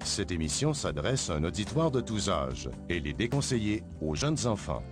Cette émission s'adresse à un auditoire de tous âges. Elle est déconseillée aux jeunes enfants.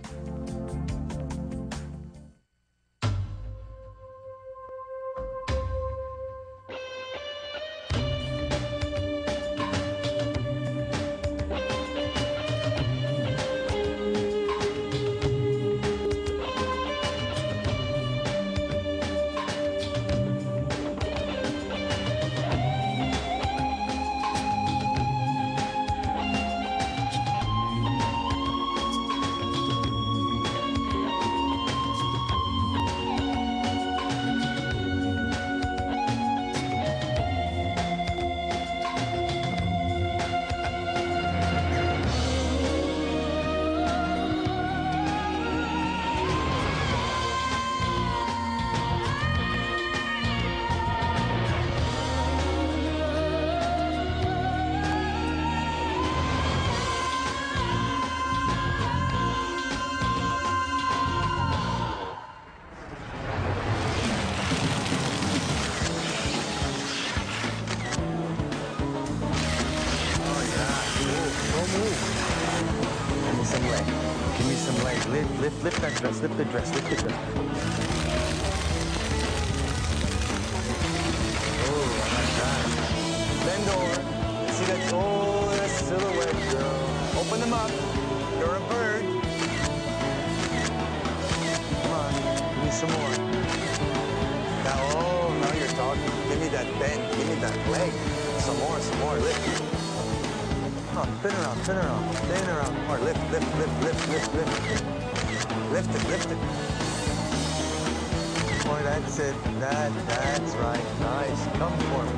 Lift that dress, lift the dress, lift the dress. Oh, I like that. Bend over. See that whole silhouette, girl. Open them up. You're a bird. Come on, give me some more. Now, oh, now you're talking. Give me that bend, give me that leg. Some more, lift. Come on, spin around, more. Lift. Lift it. Boy, that's it. That's right. Nice. Come for me.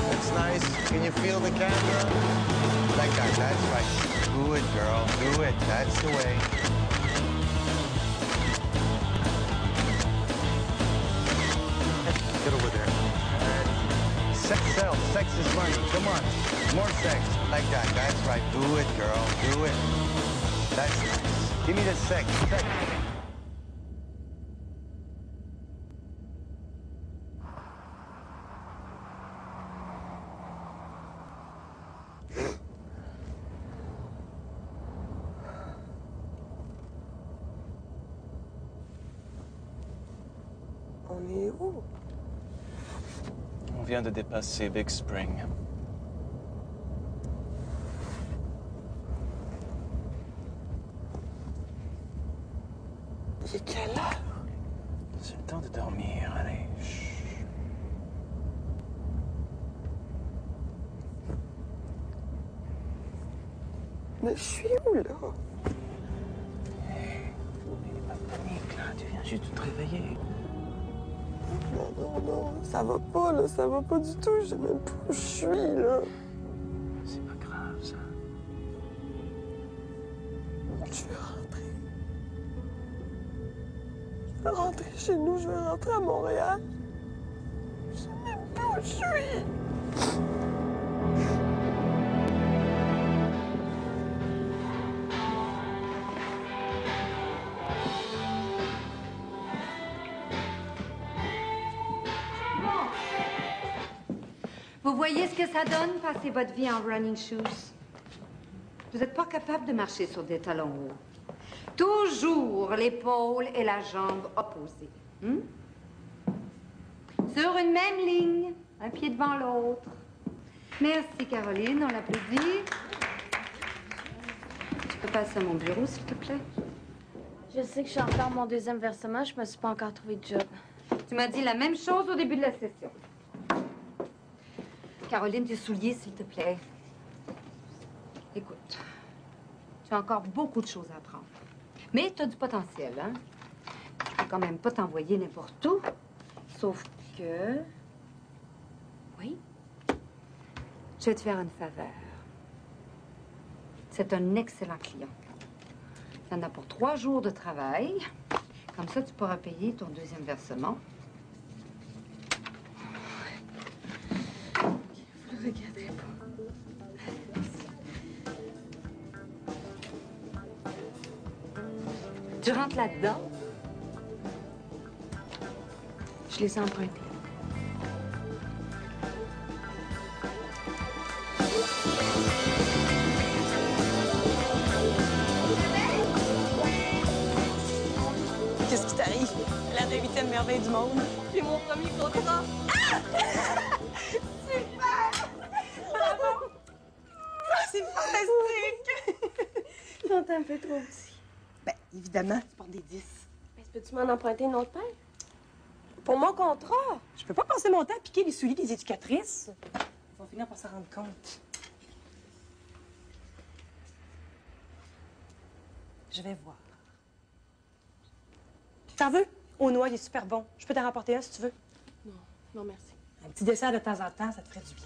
That's nice. Can you feel the camera? Like that. That's right. Do it, girl. Do it. That's the way. Get over there. Sex sells. Sex is money. Come on. More sex. Like that. That's right. Do it, girl. Do it. That's nice. Give me the sex. On est où? On vient de dépasser Big Spring. Il est quelle heure? C'est le temps de dormir, allez. Chut. Mais je suis où, là? Hey, pas de panique, là. Tu viens juste de te réveiller. Non, ça va pas, là. Ça va pas du tout. Je sais même pas où je suis, là. C'est pas grave, ça. Je vais rentrer. Je vais rentrer chez nous. Je vais rentrer à Montréal. Je sais même pas où je suis. Vous voyez ce que ça donne, passer votre vie en running shoes? Vous n'êtes pas capable de marcher sur des talons hauts. Toujours l'épaule et la jambe opposées. Sur une même ligne, un pied devant l'autre. Merci, Caroline, on l'applaudit. Tu peux passer à mon bureau, s'il te plaît? Je sais que je suis en retard mon deuxième versement, je me suis pas encore trouvé de job. Tu m'as dit la même chose au début de la session. Caroline, tes souliers, s'il te plaît. Écoute, tu as encore beaucoup de choses à apprendre. Mais tu as du potentiel, hein? Je peux quand même pas t'envoyer n'importe où. Sauf que... Oui? Je vais te faire une faveur. C'est un excellent client. Il y en a pour 3 jours de travail. Comme ça, tu pourras payer ton deuxième versement. Vous le regardez pas. Tu rentres là-dedans? Je les ai empruntés. merveille du monde. J'ai mon premier contrat. Ah! Super! Bravo! C'est fantastique! Non, t'es un peu trop petit. Ben, évidemment, tu portes des 10. Mais peux-tu m'en emprunter une autre paire? Pour mon contrat, je peux pas passer mon temps à piquer les souliers des éducatrices. Ils vont finir par s'en rendre compte. Je vais voir. T'en veux? Au noix, il est super bon. Je peux t'en rapporter un si tu veux. Non, non, merci. Un petit dessert de temps en temps, ça te ferait du bien.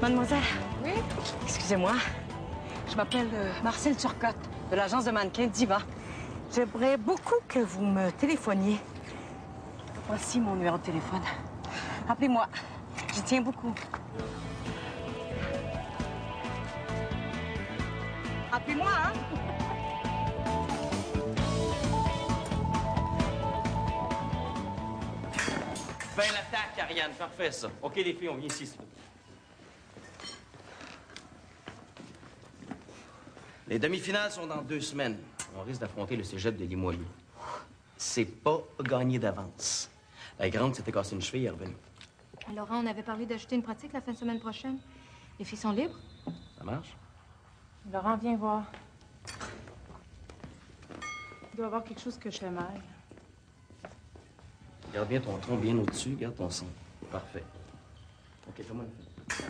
Mademoiselle. Oui? Excusez-moi. Je m'appelle Marcel Turcotte, de l'agence de mannequins Diva. J'aimerais beaucoup que vous me téléphoniez. Voici mon numéro de téléphone. Appelez-moi. J'y tiens beaucoup. Appelez-moi, hein? Fin l'attaque, Ariane. Parfait, ça. OK, les filles, on vient ici. Les demi-finales sont dans 2 semaines. On risque d'affronter le cégep de Limoilou. C'est pas gagné d'avance. La grande s'était cassée une cheville, elle est revenue. Laurent, on avait parlé d'ajouter une pratique la fin de semaine prochaine. Les filles sont libres? Ça marche? Laurent, viens voir. Il doit y avoir quelque chose que je fais mal. Garde bien ton tronc bien au-dessus, garde ton son. Parfait. OK, fais-moi une fille.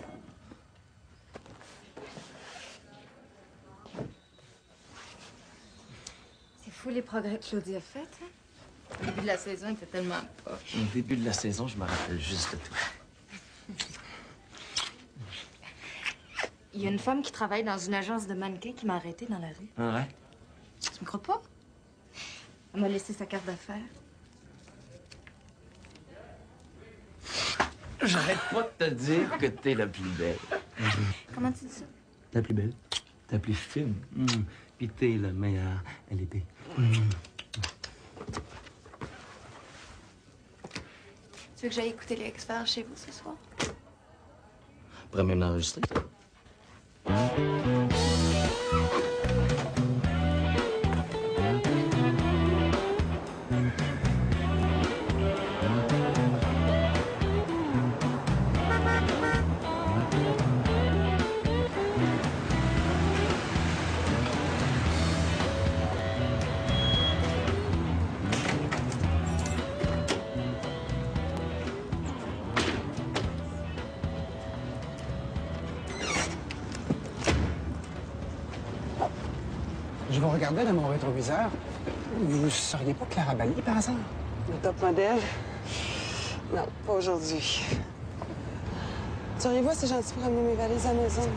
C'est fou les progrès que Claudie a fait, hein? Au début de la saison, il était tellement pas. Au début de la saison, je me rappelle juste de toi. Il y a une femme qui travaille dans une agence de mannequins qui m'a arrêtée dans la rue. Ah ouais? Tu me crois pas? Elle m'a laissé sa carte d'affaires. J'arrête pas de te dire que t'es la plus belle. Comment tu dis ça? La plus belle, la plus fine. Puis t'es la meilleure à l'été. Tu veux que j'aille écouter les experts chez vous ce soir? On pourrait même l'enregistrer. Je vous regardais dans mon rétroviseur. Vous seriez pas Clara Bally, par hasard? Le top modèle? Non, pas aujourd'hui. Seriez-vous assez gentil pour amener mes valises à la maison?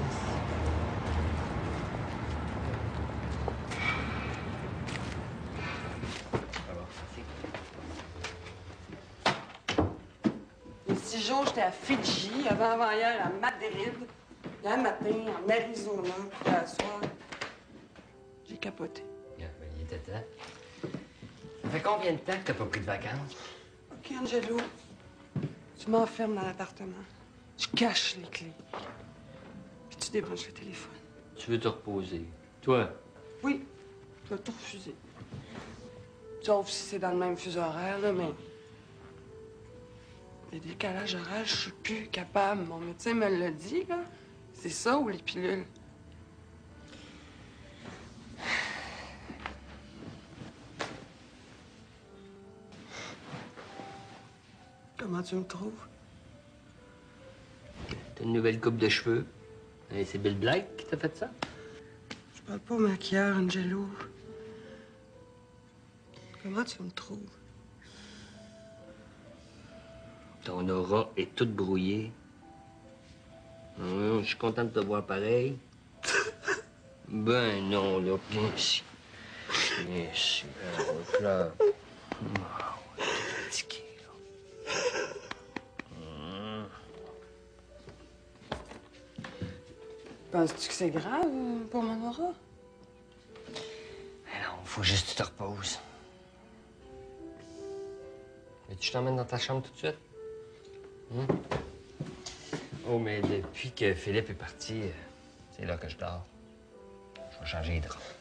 Les 6 jours, j'étais à Fidji, avant-hier à Madrid, hier matin en Arizona, puis hier soir, j'ai capoté. Il était temps. Ça fait combien de temps que t'as pas pris de vacances? OK, Angelo, tu m'enfermes dans l'appartement. Tu caches les clés. Puis tu débranches le téléphone. Tu veux te reposer. Toi? Oui. Je vais tout refuser. Sauf si c'est dans le même fuseau horaire, là, mais... Le décalage horaire, je suis plus capable. Mon médecin me l'a dit, là. C'est ça ou les pilules? Comment tu me trouves? T'as une nouvelle coupe de cheveux. Et c'est Bill Black qui t'a fait ça? Je parle pas au maquilleur, Angelo. Comment tu me trouves? Ton aura est toute brouillée. Je suis content de te voir pareil. Ben non, là, viens ici. Viens ici, là. T'es fatigué, là. Penses-tu que c'est grave pour mon aura? Non, faut juste que tu te reposes. Et tu t'emmènes dans ta chambre tout de suite? Oh, mais depuis que Philippe est parti, c'est là que je dors. Je vais changer les draps.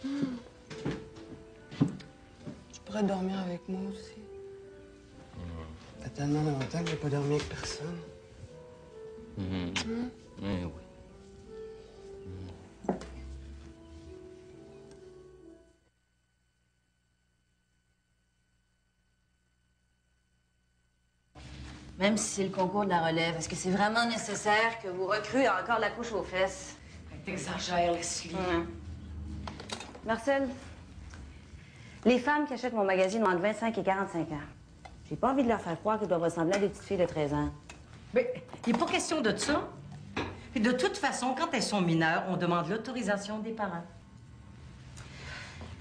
Tu pourrais dormir avec moi aussi. Ça fait tellement longtemps que j'ai pas dormi avec personne. Oui. Même si c'est le concours de la relève, est-ce que c'est vraiment nécessaire que vous recruez encore la couche aux fesses? T'exagères, Leslie. Marcel, les femmes qui achètent mon magazine ont entre 25 et 45 ans. J'ai pas envie de leur faire croire qu'elles doivent ressembler à des petites filles de 13 ans. Mais il n'est pas question de ça. Puis de toute façon, quand elles sont mineures, on demande l'autorisation des parents.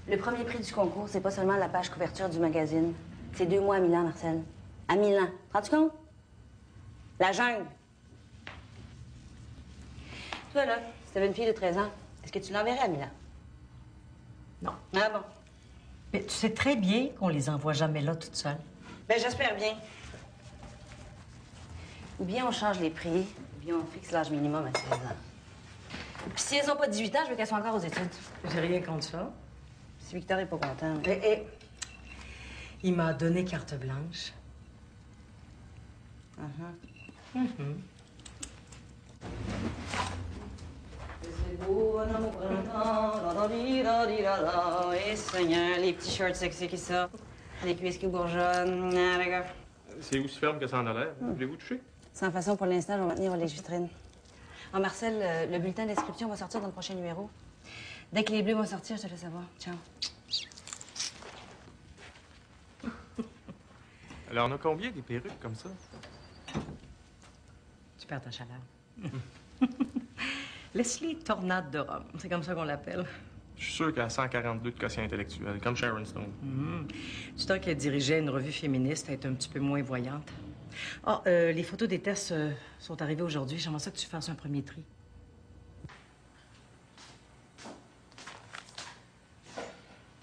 Le premier prix du concours, c'est pas seulement la page couverture du magazine. C'est 2 mois à Milan, Marcel. À Milan. Rends-tu compte? La jungle. Toi, là, si t'avais une fille de 13 ans, est-ce que tu l'enverrais à Milan? Non. Ah bon? Mais tu sais très bien qu'on les envoie jamais là toutes seules. Ben, j'espère bien. Ou bien on change les prix, ou bien on fixe l'âge minimum à 16 ans. Puis si elles ont pas 18 ans, je veux qu'elles soient encore aux études. J'ai rien contre ça. Si Victor est pas content. Il m'a donné carte blanche. C'est beau, un amour printemps, et Seigneur, les petits shorts sexy qui sortent, les cuisses qui bourgeonnent. Ah, d'accord. C'est aussi ferme que ça en a l'air. Voulez-vous toucher? Sans façon, pour l'instant, je vais maintenir les vitrines. Ah, Marcel, le bulletin d'inscription va sortir dans le prochain numéro. Dès que les bleus vont sortir, je te laisse savoir. Ciao. Alors, on a combien des perruques comme ça? Tu perds ta chaleur. Leslie Tornade de Rome, c'est comme ça qu'on l'appelle. Je suis sûr qu'elle a 142 de quotient intellectuel, comme Sharon Stone. Du temps qu'elle dirigeait une revue féministe, elle est un petit peu moins voyante. Ah, les photos des tests sont arrivées aujourd'hui. J'aimerais ça que tu fasses un premier tri.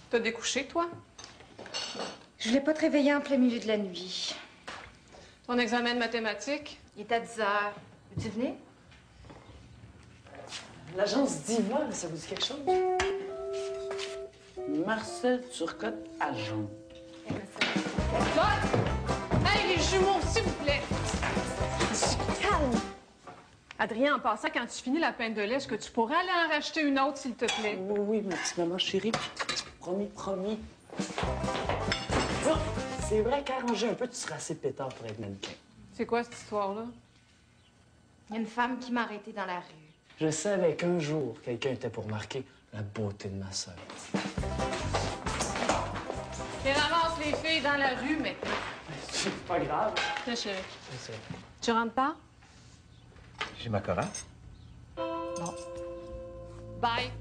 T'as découché, toi? Je voulais pas te réveiller en plein milieu de la nuit. Ton examen de mathématiques? Il est à 10 heures. Veux-tu venir? L'agence Diva, ça vous dit quelque chose? Marcel Turcotte, agent. Hey, les jumeaux, s'il vous plaît! Calme! Adrien, en passant, quand tu finis la pinte de lait, est-ce que tu pourrais aller en racheter une autre, s'il te plaît? Oui, ma petite maman chérie. Promis. Non, c'est vrai qu'arranger un peu, tu seras assez pétard pour être mannequin. C'est quoi cette histoire-là? Il y a une femme qui m'a arrêtée dans la rue. Je savais qu'un jour, quelqu'un était pour marquer la beauté de ma sœur. Elle ramasse les filles dans la rue maintenant. C'est pas grave. Tiens, chérie. C'est ça. Tu rentres pas? J'ai ma Cora. Non. Bye.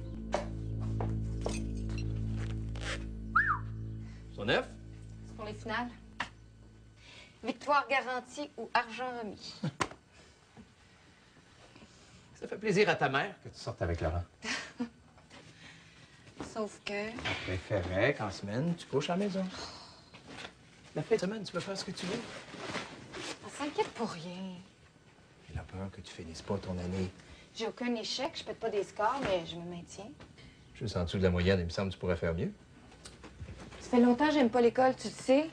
Son neuf? C'est pour les finales. Victoire garantie ou argent remis. Ça fait plaisir à ta mère que tu sortes avec Laurent. Sauf que... Je préférerais qu'en semaine, tu couches à la maison. La fin de semaine, tu peux faire ce que tu veux. On s'inquiète pour rien. J'ai la peur que tu finisses pas ton année. J'ai aucun échec, je pète pas des scores, mais je me maintiens. Juste en dessous de la moyenne, il me semble que tu pourrais faire mieux. Ça fait longtemps que j'aime pas l'école, tu le sais.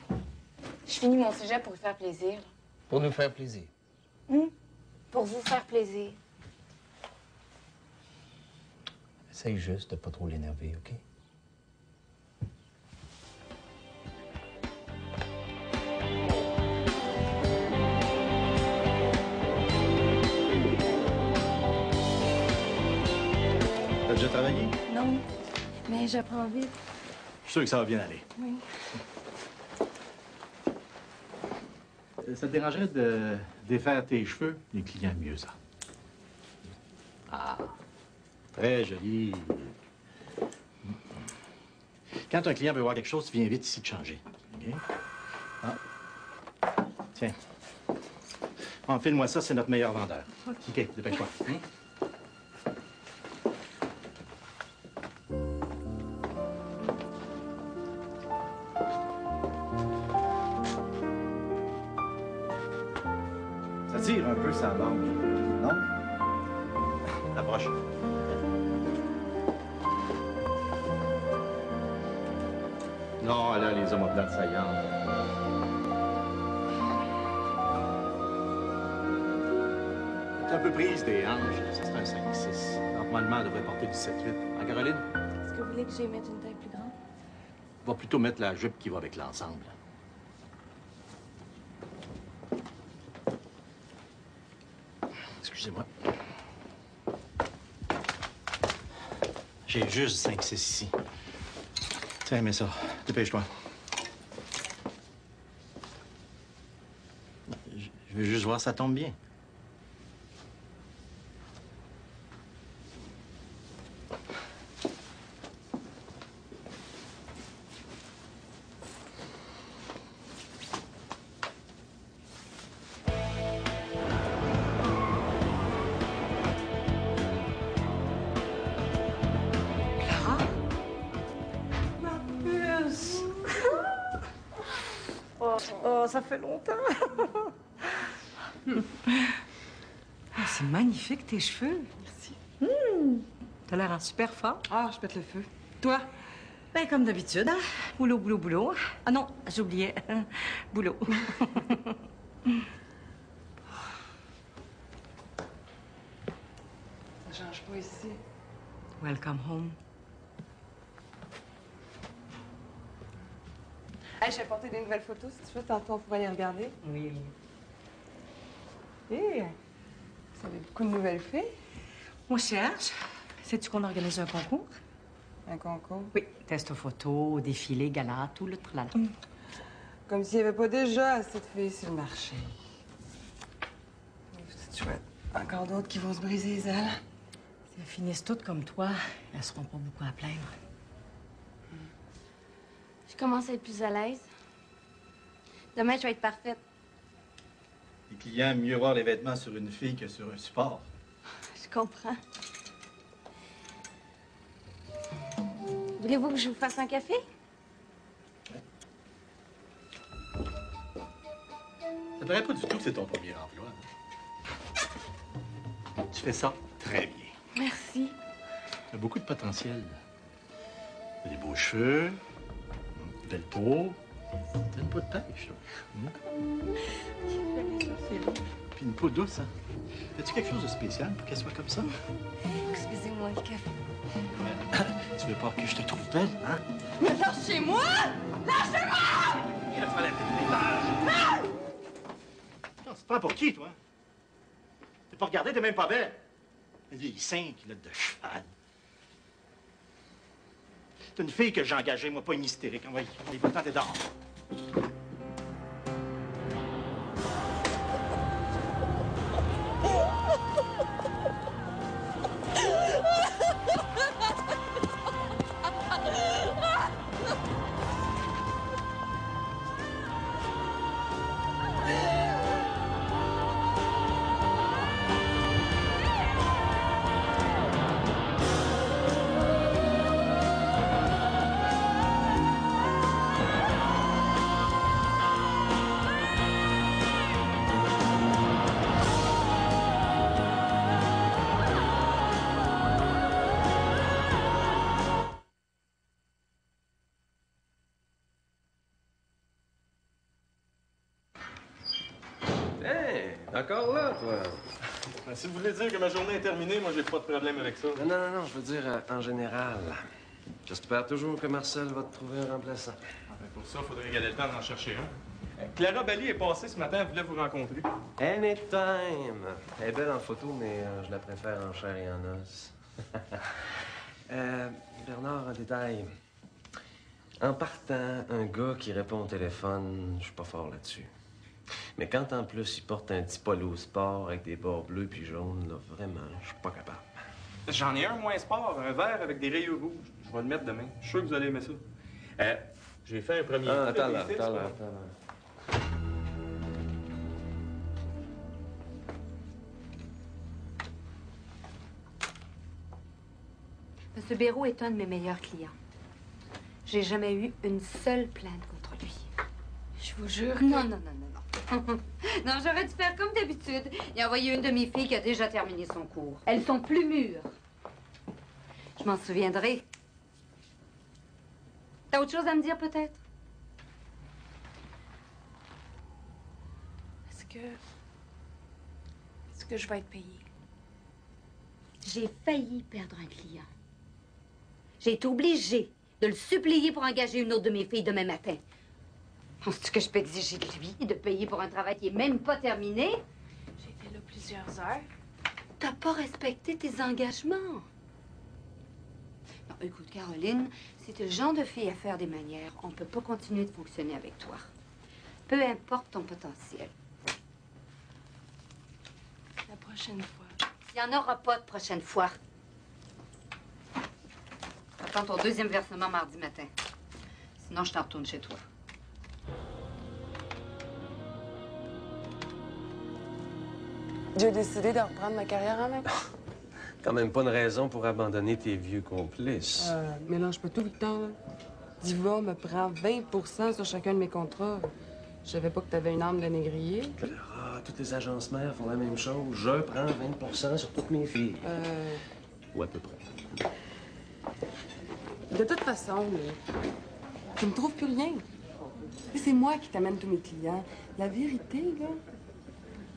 Je finis mon cégep pour vous faire plaisir. Pour nous faire plaisir. Pour vous faire plaisir. Essaye juste de pas trop l'énerver, OK? T'as déjà travaillé? Non, mais j'apprends vite. Je suis sûr que ça va bien aller. Oui. Ça te dérangerait de défaire tes cheveux? Les clients aiment mieux ça. Ah, très joli. Quand un client veut voir quelque chose, tu viens vite ici te changer. OK? Ah. Tiens. Enfile-moi ça, c'est notre meilleur vendeur. OK, dépêche-toi. Ça tire un peu sa langue, non? Approche. Non, là, les omoplates saillantes. T'es un peu prise des hanches. Ça serait un 5-6. Normalement, elle devrait porter du 7-8. Hein, Caroline? Est-ce que vous voulez que j'aille mettre une taille plus grande? On va plutôt mettre la jupe qui va avec l'ensemble. Excusez-moi. J'ai juste 5-6 ici. Tiens, mets ça. Dépêche-toi. Je veux juste voir si ça tombe bien. Oh, ça fait longtemps. Ah, c'est magnifique, tes cheveux. Merci. T'as l'air en super forme. Ah, je pète le feu. Toi? Ben, comme d'habitude. Hein? Boulot, boulot, boulot. Ah non, j'oubliais. Boulot. Ça change pas ici. Welcome home. Hey, j'ai apporté des nouvelles photos. Si tu veux, tantôt, on pourrait les regarder. Oui. Hé, vous avez beaucoup de nouvelles filles. On cherche. Sais-tu qu'on organise un concours? Un concours? Oui. Test photo, défilé, gala, tout le tralala. Comme s'il n'y avait pas déjà assez de filles sur le marché. C'est chouette. Encore d'autres qui vont se briser les ailes. Si elles finissent toutes comme toi, elles seront pas beaucoup à plaindre. Je commence à être plus à l'aise. Demain, je vais être parfaite. Les clients aiment mieux voir les vêtements sur une fille que sur un support. Je comprends. Voulez-vous que je vous fasse un café? Ça paraît pas du tout que c'est ton premier emploi. Hein? Tu fais ça très bien. Merci. Tu as beaucoup de potentiel. Tu as des beaux cheveux, une belle peau, t'as une peau de pêche, toi. Puis une peau douce, hein? As-tu quelque chose de spécial pour qu'elle soit comme ça? Excusez-moi, le café. Tu veux pas que je te trouve belle, hein? Mais lâchez-moi! Lâchez-moi! Il fallait l'étage. Non, tu te prends pour qui, toi? T'es pas regardé, t'es même pas belle. Une vieille culotte de cheval. T'es une fille que j'ai engagée, moi, pas une hystérique. Envoyez, il est pas le temps d'être dehors. Encore là, toi? Si vous voulez dire que ma journée est terminée, moi, j'ai pas de problème avec ça. Non, je veux dire en général. J'espère toujours que Marcel va te trouver un remplaçant. Pour ça, il faudrait garder le temps d'en chercher un. Clara Bally est passée ce matin, elle voulait vous rencontrer. Anytime! Elle est belle en photo, mais je la préfère en chair et en os. Bernard, un détail. En partant, un gars qui répond au téléphone, je suis pas fort là-dessus. Mais quand en plus il porte un petit polo sport avec des bords bleus puis jaunes, là, vraiment, je suis pas capable. J'en ai un moins sport, un vert avec des rayures rouges. Je vais le mettre demain. Je suis sûr que vous allez aimer ça. J'ai fait un premier... Attends là. M. Béraud est un de mes meilleurs clients. J'ai jamais eu une seule plainte contre lui. Je vous jure. Non. Non, j'aurais dû faire comme d'habitude et envoyer une de mes filles qui a déjà terminé son cours. Elles sont plus mûres. Je m'en souviendrai. T'as autre chose à me dire, peut-être? Est-ce que je vais être payée? J'ai failli perdre un client. J'ai été obligée de le supplier pour engager une autre de mes filles demain matin. Penses-tu que je peux exiger de lui de payer pour un travail qui est même pas terminé? J'ai été là plusieurs heures. T'as pas respecté tes engagements. Non, écoute, Caroline, si t'es le genre de fille à faire des manières, on peut pas continuer de fonctionner avec toi. Peu importe ton potentiel. La prochaine fois. Il n'y en aura pas de prochaine fois. Attends ton deuxième versement mardi matin. Sinon, je t'en retourne chez toi. J'ai décidé de reprendre ma carrière en main. Quand même pas une raison pour abandonner tes vieux complices. Mélange pas tout le temps, là. Diva me prend 20 sur chacun de mes contrats. Je savais pas que t'avais une arme de négrier. Clara, toutes les agences mères font la même chose. Je prends 20 sur toutes mes filles. Ou à peu près. De toute façon, là, tu me trouves plus rien. C'est moi qui t'amène tous mes clients. La vérité, là,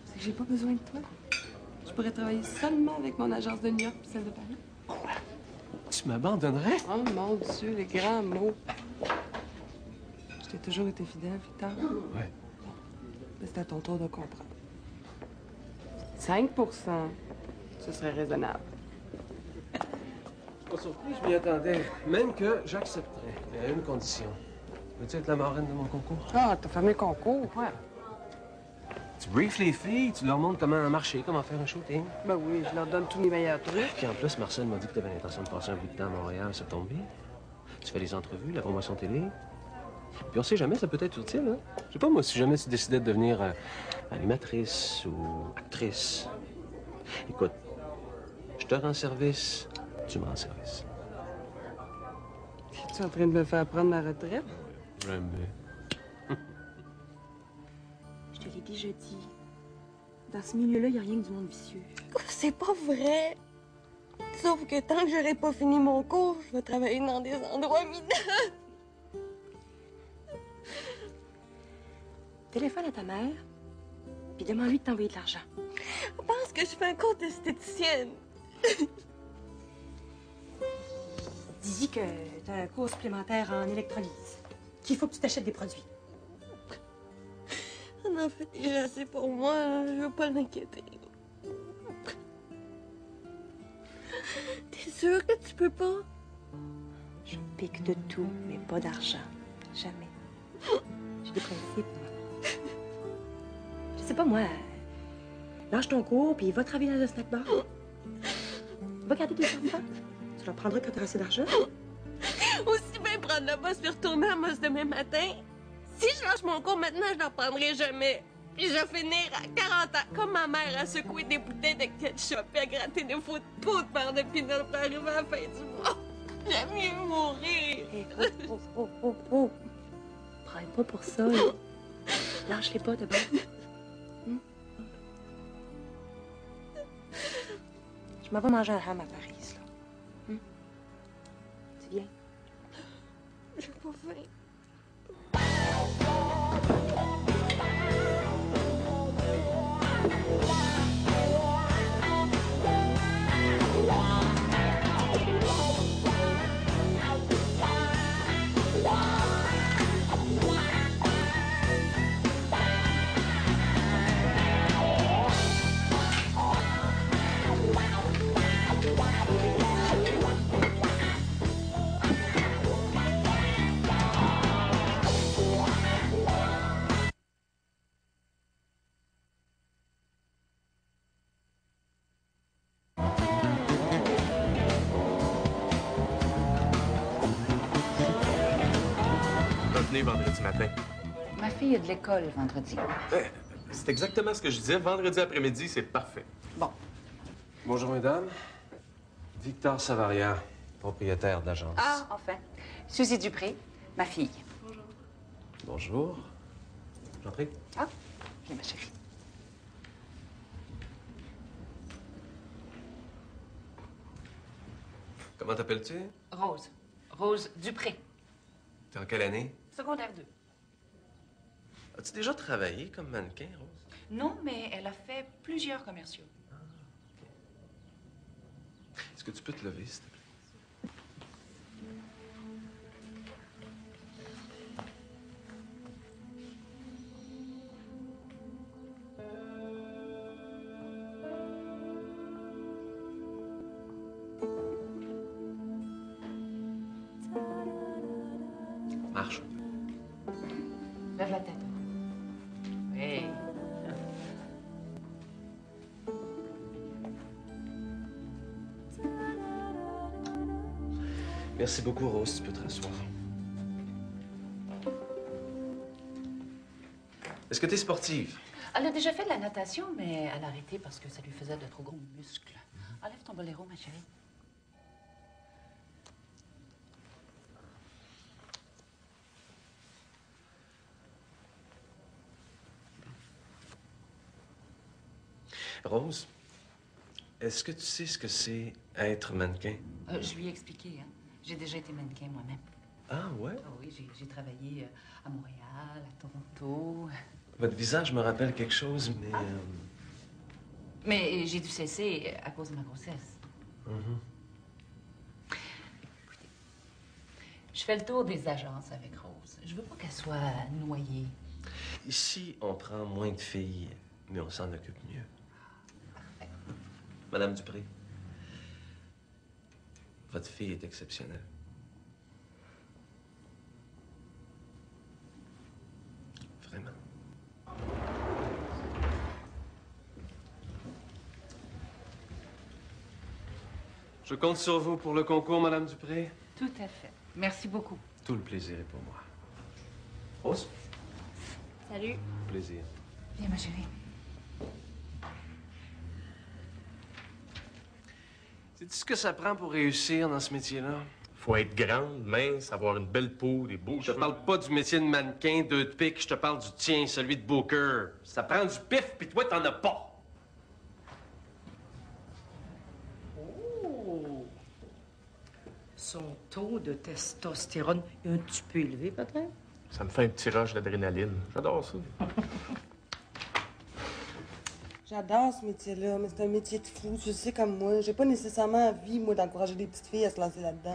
c'est que j'ai pas besoin de toi. Je pourrais travailler seulement avec mon agence de New York et celle de Paris. Quoi? Tu m'abandonnerais? Oh mon Dieu, les grands mots. Je t'ai toujours été fidèle, Victor. Ouais. Mais c'est à ton tour de comprendre. 5 ce serait raisonnable. Pas surpris, je m'y attendais. Même que j'accepterais, mais à une condition. Veux-tu être la marraine de mon concours? Ah, t'as fameux concours? Ouais. Tu briefes les filles, tu leur montres comment marcher, comment faire un shooting. Ben oui, je leur donne tous mes meilleurs trucs. Puis en plus, Marcel m'a dit que tu avais l'intention de passer un bout de temps à Montréal, ça tombe bien. Tu fais les entrevues, la promotion télé. Puis on sait jamais, ça peut être utile, hein? Je sais pas, moi, si jamais tu décidais de devenir animatrice ou actrice. Écoute, je te rends service, tu me rends service. Es-tu en train de me faire prendre ma retraite? J'aime bien. Je te l'ai déjà dit. Dans ce milieu-là, il n'y a rien que du monde vicieux. C'est pas vrai. Sauf que tant que j'aurai pas fini mon cours, je vais travailler dans des endroits minables. Téléphone à ta mère, puis demande-lui de t'envoyer de l'argent. On pense que je fais un cours d'esthéticienne. Dis-y que t'as un cours supplémentaire en électrolyse, qu'il faut que tu t'achètes des produits. On en fait déjà assez pour moi, je veux pas l'inquiéter. T'es sûr que tu peux pas? Je pique de tout, mais pas d'argent. Jamais. J'ai des principes, moi. Je sais pas, moi. Lâche ton cours, puis va travailler dans un snack bar. Va garder tes enfants. Tu leur prendras quand tu auras assez d'argent. Aussi bien prendre le bus puis retourner à Moss demain matin. Si je lâche mon cours maintenant, je n'en prendrai jamais. Puis je vais finir à 40 ans, comme ma mère, à secouer des bouteilles de ketchup et à gratter des faux de pots de beurre de pinot pour arriver à la fin du mois. J'aime mieux mourir. Hey, oh. Prends pas pour ça, là. Lâche-les pas de bord. Je m'en vais manger un ham à Paris, là. Tu viens? J'ai pas faim. dîner vendredi matin? Ma fille a de l'école vendredi. C'est exactement ce que je disais. Vendredi après-midi, c'est parfait. Bon. Bonjour, mesdames. Victor Savaria, propriétaire de l'agence. Ah, enfin. Suzy Dupré, ma fille. Bonjour. J'en prie. Ah, viens, ma chérie. Comment t'appelles-tu? Rose. Rose Dupré. T'es en quelle année? Secondaire 2. As-tu déjà travaillé comme mannequin, Rose? Non, mais elle a fait plusieurs commerciaux. Est-ce que tu peux te lever, s'il te plaît? Marche. Lève la tête. Oui. Merci beaucoup, Rose. Tu peux te rasseoir. Est-ce que tu es sportive? Elle a déjà fait de la natation, mais elle a arrêté parce que ça lui faisait de trop gros muscles. Enlève ton boléro, ma chérie. Rose, est-ce que tu sais ce que c'est être mannequin? Je lui ai expliqué, hein. J'ai déjà été mannequin moi-même. Ah ouais? Ah oui, j'ai travaillé à Montréal, à Toronto. Votre visage me rappelle quelque chose, mais... Mais j'ai dû cesser à cause de ma grossesse. Écoutez, je fais le tour des agences avec Rose. Je veux pas qu'elle soit noyée. Ici, on prend moins de filles, mais on s'en occupe mieux. Madame Dupré, votre fille est exceptionnelle. Vraiment. Je compte sur vous pour le concours, Madame Dupré. Tout à fait. Merci beaucoup. Tout le plaisir est pour moi. Rose? Salut. Plaisir. Viens, ma chérie. Sais-tu ce que ça prend pour réussir dans ce métier-là? Faut être grande, mince, avoir une belle peau, des beaux Je te parle pas du métier de mannequin, de pique, je te parle du tien, celui de Booker. Ça prend du pif, puis toi, t'en as pas. Son taux de testostérone est un petit peu élevé, peut-être? Ça me fait un petit rush d'adrénaline. J'adore ça. J'adore ce métier-là, mais c'est un métier de fou, tu sais, comme moi. J'ai pas nécessairement envie, moi, d'encourager des petites filles à se lancer là-dedans.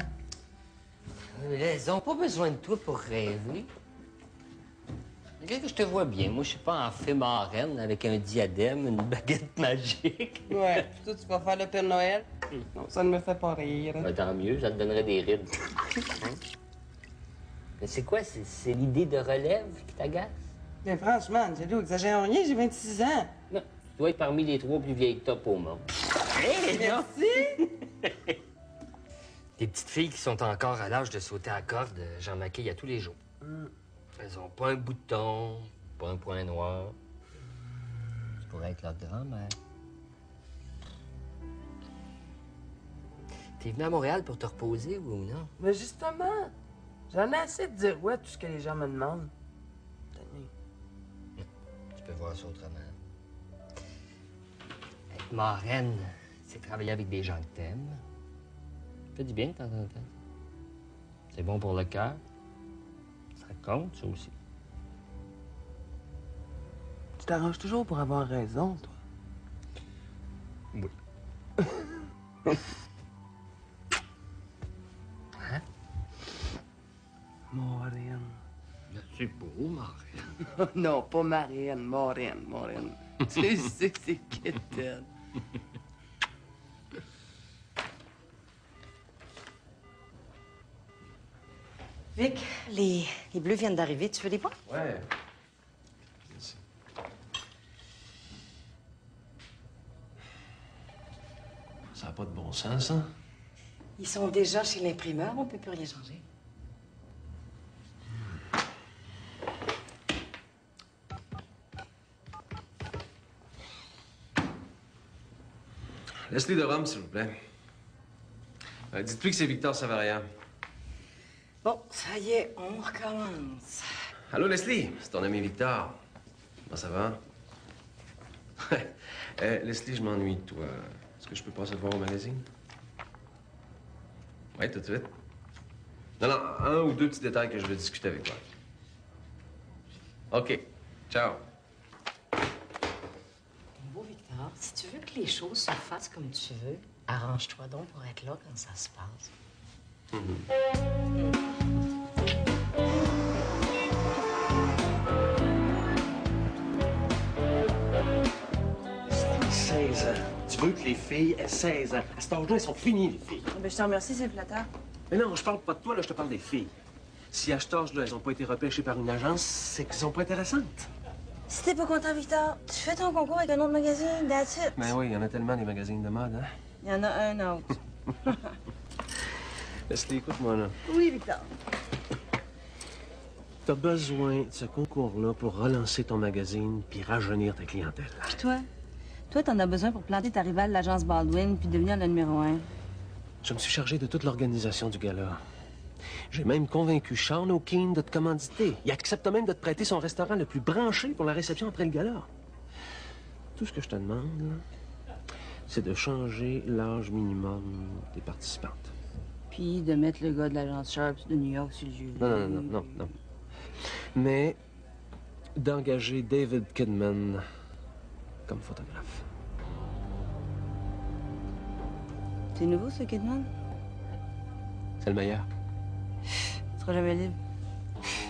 Mais là, elles ont pas besoin de toi pour rêver. Regarde que je te vois bien. Moi, je suis pas en fée marraine avec un diadème, une baguette magique. Ouais, puis toi, tu vas faire le Père Noël? Non, ça ne me fait pas rire. Ben, tant mieux, ça te donnerait des rides. Hein? Mais c'est quoi? C'est l'idée de relève qui t'agace? Mais franchement, Angelo, exagère rien, j'ai 26 ans. Non, tu dois être parmi les 3 plus vieilles top au monde. Hey, merci! Des petites filles qui sont encore à l'âge de sauter à la corde, j'en maquille à tous les jours. Elles ont pas un bouton, pas un point noir. Tu pourrais être leur grand-mère. T'es venu à Montréal pour te reposer ou non? Mais justement, j'en ai assez de dire ouais tout ce que les gens me demandent. Tu peux voir ça autrement. Être marraine, c'est travailler avec des gens que t'aimes. Ça fait du bien de temps en temps. C'est bon pour le cœur. Ça compte, ça aussi. Tu t'arranges toujours pour avoir raison, toi. Oui. Hein? Maureen. C'est beau, Maureen. Non, pas Marianne, Maureen, Maureen. Tu sais que c'est quétaine. Vic, les bleus viennent d'arriver. Tu veux les voir? Ouais. Ça n'a pas de bon sens, ça. Ils sont déjà chez l'imprimeur. On peut plus rien changer. Leslie de Rome, s'il vous plaît. Dites-lui que c'est Victor Savaria. Bon, ça y est, on recommence. Allô, Leslie, c'est ton ami Victor. Comment ça va? Leslie, je m'ennuie de toi. Est-ce que je peux passer te voir au magazine? Oui, tout de suite. Non, un ou deux petits détails que je veux discuter avec toi. OK. Ciao. Bon, Victor, si tu veux que les choses se fassent comme tu veux, arrange-toi donc pour être là quand ça se passe. C'est 16 ans. Tu veux que les filles aient 16 ans. À cet âge-là, elles sont finies, les filles. Ben, je te remercie, c'est flatteur. Mais non, je parle pas de toi, là, je te parle des filles. Si à cet âge-là, elles n'ont pas été repêchées par une agence, c'est qu'elles sont pas intéressantes. Si t'es pas content, Victor, tu fais ton concours avec un autre magazine, that's it. Ben oui, il y en a tellement des magazines de mode, hein? Il y en a un autre. Leslie, écoute-moi, là. Oui, Victor. T'as besoin de ce concours-là pour relancer ton magazine puis rajeunir ta clientèle. Puis toi? Toi, t'en as besoin pour planter ta rivale, l'agence Baldwin, puis devenir le numéro 1. Je me suis chargé de toute l'organisation du gala. J'ai même convaincu Sean O'Keefe de te commanditer. Il accepte même de te prêter son restaurant le plus branché pour la réception après le gala. Tout ce que je te demande, là, c'est de changer l'âge minimum des participantes. Puis de mettre le gars de l'agence Sharp de New York sur le jeu. Non. Mais d'engager David Kidman comme photographe. C'est nouveau, ce Kidman? C'est le meilleur. Tu seras jamais libre.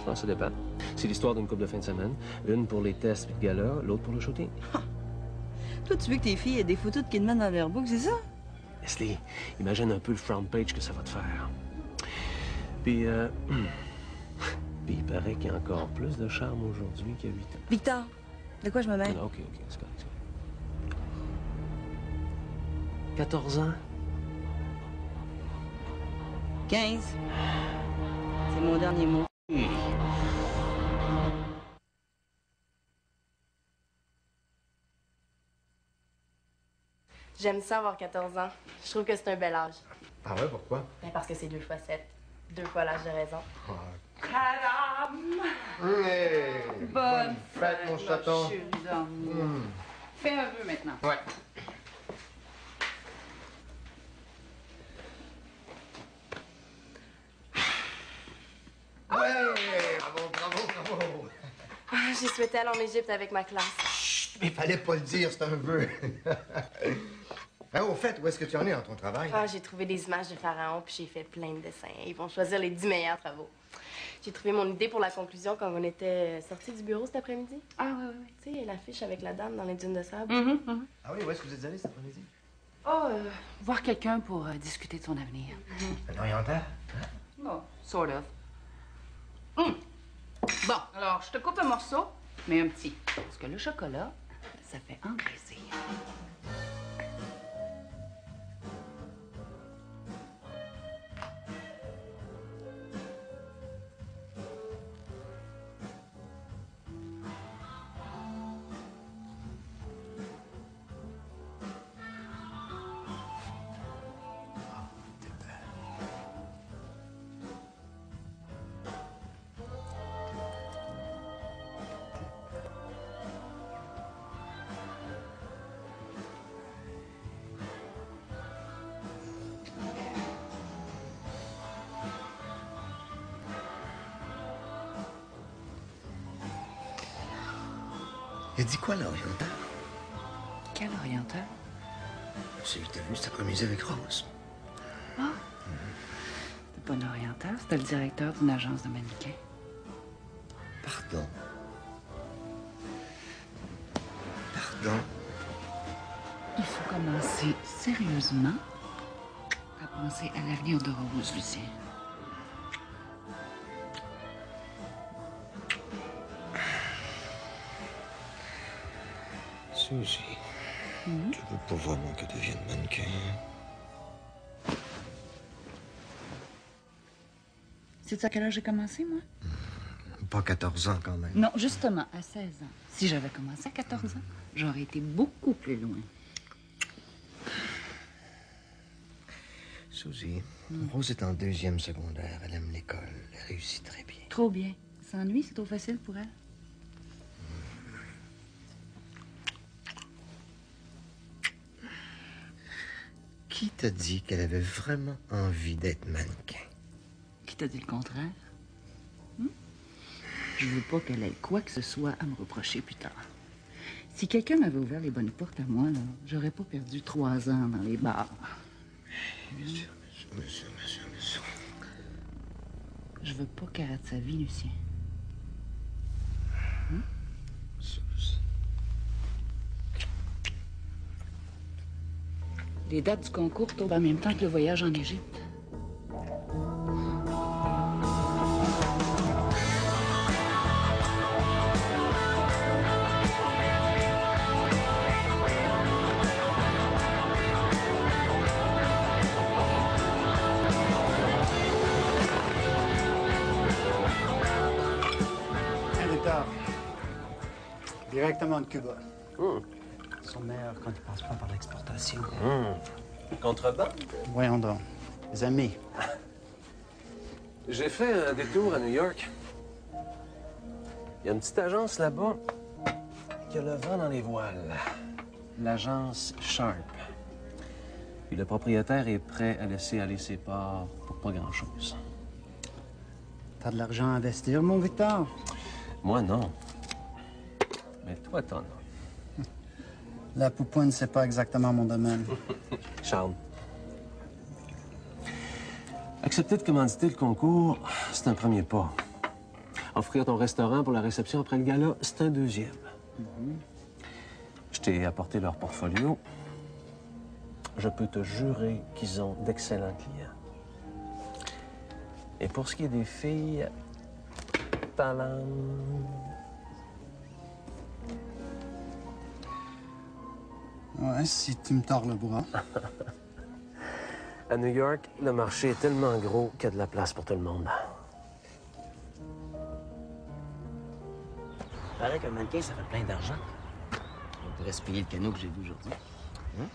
Non, ça dépend. C'est l'histoire d'une couple de fin de semaine. Une pour les tests et le gala, l'autre pour le shooting. Toi, tu veux que tes filles aient des photos de Kidman dans leur book, c'est ça? Leslie, imagine un peu le front page que ça va te faire. Puis, puis il paraît qu'il y a encore plus de charme aujourd'hui qu'il y a 8 ans. Victor, de quoi je me mêle? OK, c'est correct. 14 ans? 15. C'est mon dernier mot. J'aime ça avoir 14 ans. Je trouve que c'est un bel âge. Ah ouais, pourquoi? Ben parce que c'est 2 x 7. 2 fois l'âge de raison. Madame! Hey, Bonne fête, mon chaton. chérie d'amour. Fais un vœu maintenant. Ouais. Ouais! Bravo! Ah, j'ai souhaité aller en Égypte avec ma classe. Mais fallait pas le dire, c'est un vœu. Hein, au fait, où est-ce que tu en es dans ton travail? Ah, j'ai trouvé des images de pharaons puis j'ai fait plein de dessins. Ils vont choisir les 10 meilleurs travaux. J'ai trouvé mon idée pour la conclusion quand on était sortis du bureau cet après-midi. Ah, oui. Tu sais, l'affiche avec la dame dans les dunes de sable. Ah oui, où est-ce que vous êtes allés cet après-midi? Oh, voir quelqu'un pour discuter de son avenir. Un oriental? Oh, sort of. Bon, alors, je te coupe un morceau, mais un petit. Parce que le chocolat, ça fait engraisser. Il a dit quoi, l'oriental? Quel oriental? C'est qu'il était venu cet après-midi avec Rose. Ah! C'était pas un oriental, c'était le directeur d'une agence de mannequins. Pardon. Il faut commencer sérieusement à penser à l'avenir de Rose, Lucien. Suzy, tu veux pas vraiment que devienne mannequin? Sais-tu à quel âge j'ai commencé, moi? Pas 14 ans, quand même. Non, justement, à 16 ans. Si j'avais commencé à 14 ans, j'aurais été beaucoup plus loin. Suzy, Rose est en 2e secondaire. Elle aime l'école. Elle réussit très bien. Trop bien. S'ennuie, c'est trop facile pour elle. Qui t'a dit qu'elle avait vraiment envie d'être mannequin? Qui t'a dit le contraire? Je veux pas qu'elle ait quoi que ce soit à me reprocher plus tard. Si quelqu'un m'avait ouvert les bonnes portes à moi, là, j'aurais pas perdu 3 ans dans les bars. Monsieur. Je veux pas qu'elle rate sa vie, Lucien. Les dates du concours tombent en même temps que le voyage en Égypte. Directement de Cuba. Ils sont meilleurs quand ils passent pas par l'exportation. Contrebande? Voyons donc. Les amis. J'ai fait un détour à New York. Il y a une petite agence là-bas qui a le vent dans les voiles. L'agence Sharp. Puis le propriétaire est prêt à laisser aller ses parts pour pas grand-chose. T'as de l'argent à investir, mon Victor? Moi, non. Mais toi, t'en as. La poupoune, c'est pas exactement mon domaine. Charles. Accepter de commanditer le concours, c'est un premier pas. Offrir ton restaurant pour la réception après le gala, c'est un 2e. Je t'ai apporté leur portfolio. Je peux te jurer qu'ils ont d'excellents clients. Et pour ce qui est des filles, talent... Ouais, si tu me tords le bras. À New York, le marché est tellement gros qu'il y a de la place pour tout le monde. Il paraît qu'un mannequin, ça fait plein d'argent. On pourrait se payer le canot que j'ai vu aujourd'hui. Hein?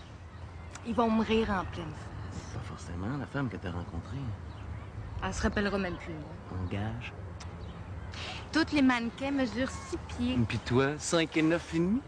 Ils vont me rire en pleine face. Pas forcément la femme que t'as rencontrée. Elle se rappellera même plus, moi. En gage. Toutes les mannequins mesurent 6 pieds. Puis toi, 5 et 9 et demi?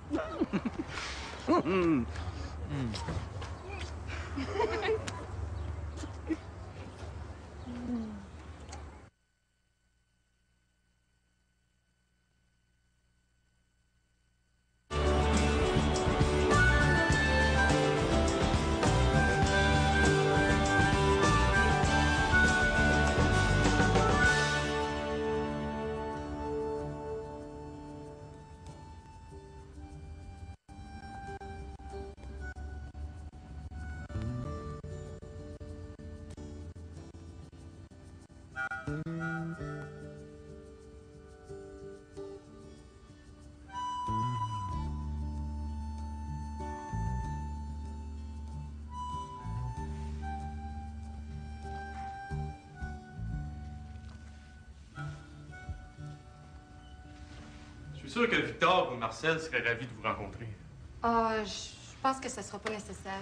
Je suis sûr que Victor ou Marcel seraient ravis de vous rencontrer. Ah, je pense que ça sera pas nécessaire.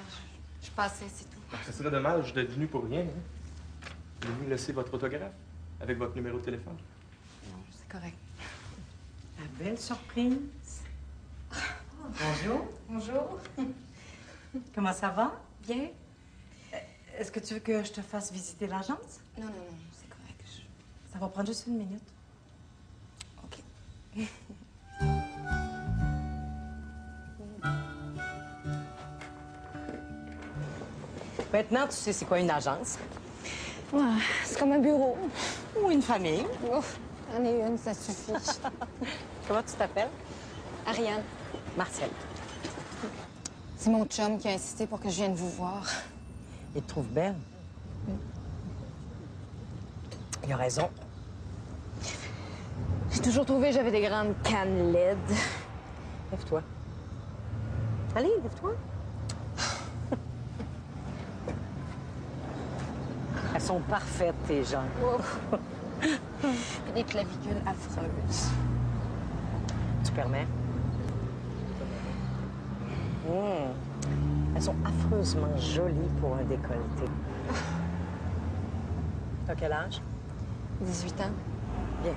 Je passais, c'est tout. Ce serait dommage d'être venu pour rien. Hein? Vous voulez nous laisser votre autographe avec votre numéro de téléphone? Non, c'est correct. La belle surprise. Bonjour. Bonjour. Comment ça va? Bien. Est-ce que tu veux que je te fasse visiter l'agence? Non, c'est correct. Ça va prendre juste 1 minute. OK. Maintenant, tu sais c'est quoi une agence. Ouais, c'est comme un bureau. Ou une famille. Ouf, j'en ai une, ça suffit. Comment tu t'appelles? Ariane. Marcel. C'est mon chum qui a insisté pour que je vienne vous voir. Il te trouve belle. Il a raison. J'ai toujours trouvé que j'avais des grandes cannes LED. Lève-toi. Allez, lève-toi. Elles sont parfaites, tes jambes. Puis des clavicules affreuses. Tu permets? Elles sont affreusement jolies pour un décolleté. T'as quel âge? 18 ans. Bien.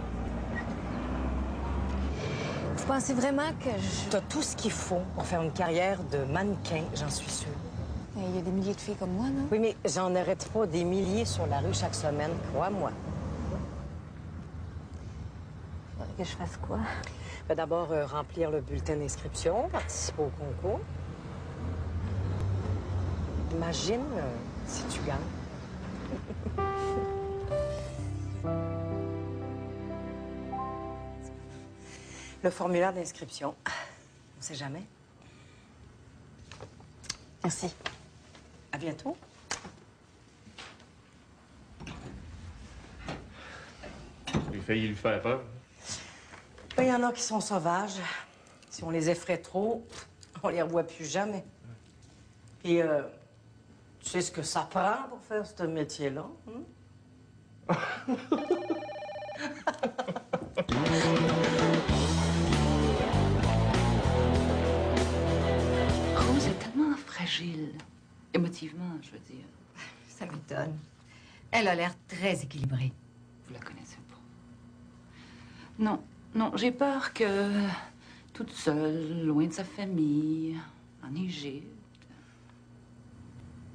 Vous pensez vraiment que je... T'as tout ce qu'il faut pour faire une carrière de mannequin, j'en suis sûre. Il y a des milliers de filles comme moi, non? Oui, mais j'en arrête pas des milliers sur la rue chaque semaine, crois-moi. Faudrait que je fasse quoi? Ben, d'abord, remplir le bulletin d'inscription, participer au concours. Imagine si tu gagnes. Le formulaire d'inscription. On sait jamais. Merci. À bientôt. J'ai failli lui faire peur. Ben, il y en a qui sont sauvages. Si on les effraie trop, on les revoit plus jamais. Puis, tu sais ce que ça prend pour faire ce métier-là? Hein? Rose est tellement fragile. Émotivement, je veux dire. Ça m'étonne. Elle a l'air très équilibrée. Vous la connaissez pas. Non, non, j'ai peur que, toute seule, loin de sa famille, en Égypte...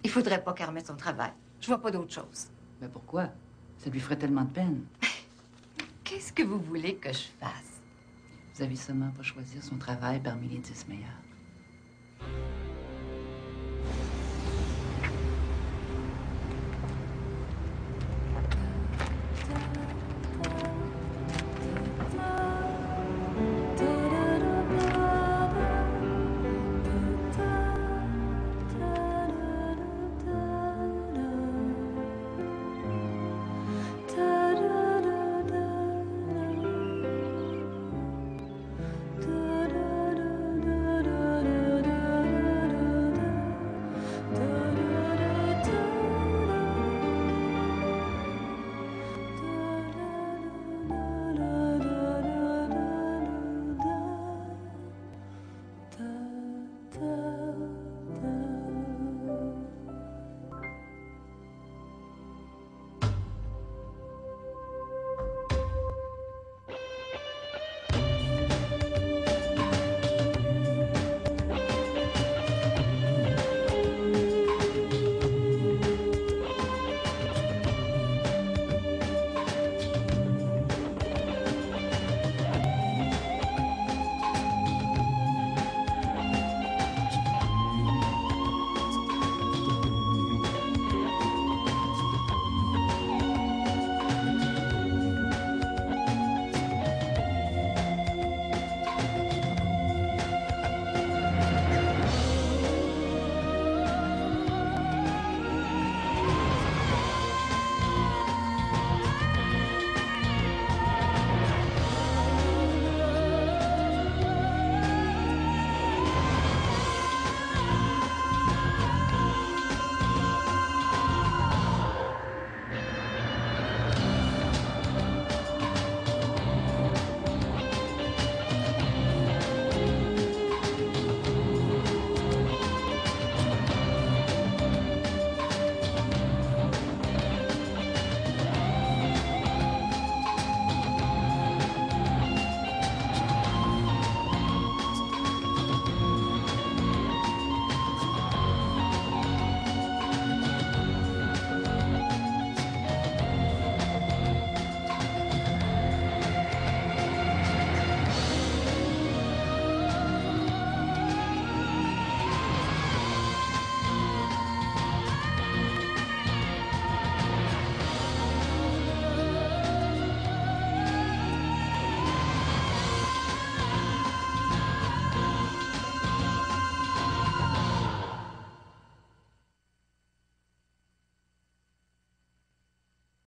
Il faudrait pas qu'elle remette son travail. Je vois pas d'autre chose. Mais pourquoi? Ça lui ferait tellement de peine. Qu'est-ce que vous voulez que je fasse? Vous avez seulement pas choisir son travail parmi les 10 meilleurs. da